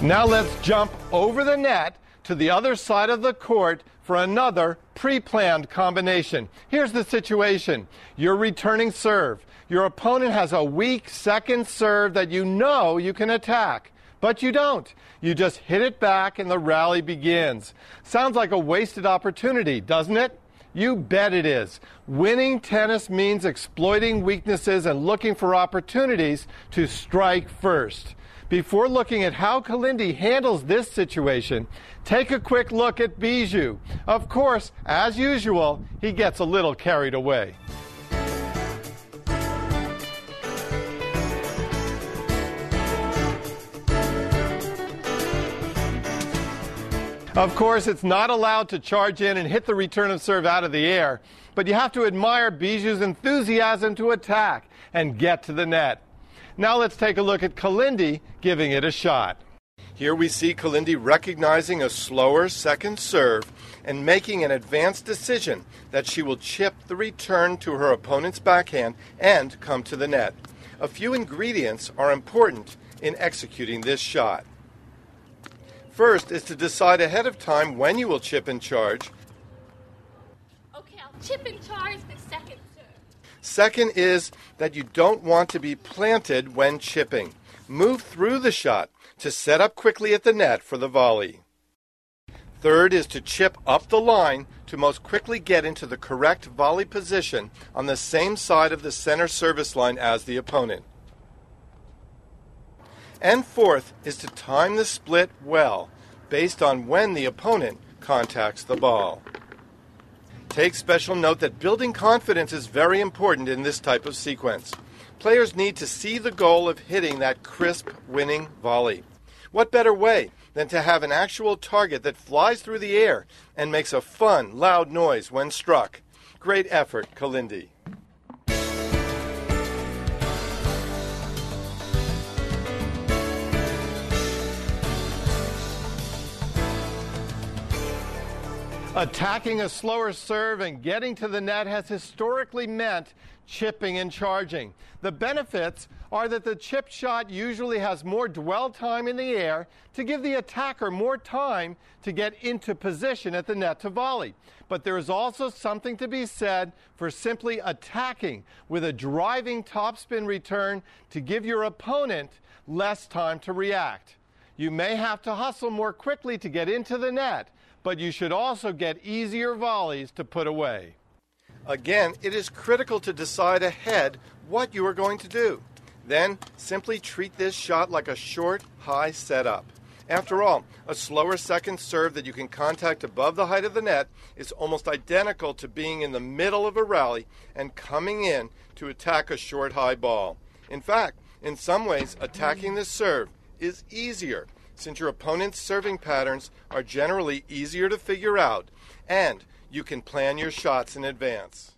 Now let's jump over the net to the other side of the court for another pre-planned combination. Here's the situation. You're returning serve. Your opponent has a weak second serve that you know you can attack, but you don't. You just hit it back and the rally begins. Sounds like a wasted opportunity, doesn't it? You bet it is. Winning tennis means exploiting weaknesses and looking for opportunities to strike first. Before looking at how Kalindi handles this situation, take a quick look at Bijou. Of course, as usual, he gets a little carried away. Of course, it's not allowed to charge in and hit the return of serve out of the air, but you have to admire Bijou's enthusiasm to attack and get to the net. Now let's take a look at Kalindi giving it a shot. Here we see Kalindi recognizing a slower second serve and making an advanced decision that she will chip the return to her opponent's backhand and come to the net. A few ingredients are important in executing this shot. First is to decide ahead of time when you will chip and charge. Okay, I'll chip and charge the second serve. Second is that you don't want to be planted when chipping. Move through the shot to set up quickly at the net for the volley. Third is to chip up the line to most quickly get into the correct volley position on the same side of the center service line as the opponent. And fourth is to time the split well, based on when the opponent contacts the ball. Take special note that building confidence is very important in this type of sequence. Players need to see the goal of hitting that crisp winning volley. What better way than to have an actual target that flies through the air and makes a fun, loud noise when struck? Great effort, Kalindi. Attacking a slower serve and getting to the net has historically meant chipping and charging. The benefits are that the chip shot usually has more dwell time in the air to give the attacker more time to get into position at the net to volley. But there is also something to be said for simply attacking with a driving topspin return to give your opponent less time to react. You may have to hustle more quickly to get into the net, but you should also get easier volleys to put away. Again, it is critical to decide ahead what you are going to do. Then, simply treat this shot like a short, high setup. After all, a slower second serve that you can contact above the height of the net is almost identical to being in the middle of a rally and coming in to attack a short, high ball. In fact, in some ways, attacking this serve is easier, since your opponent's serving patterns are generally easier to figure out, and you can plan your shots in advance.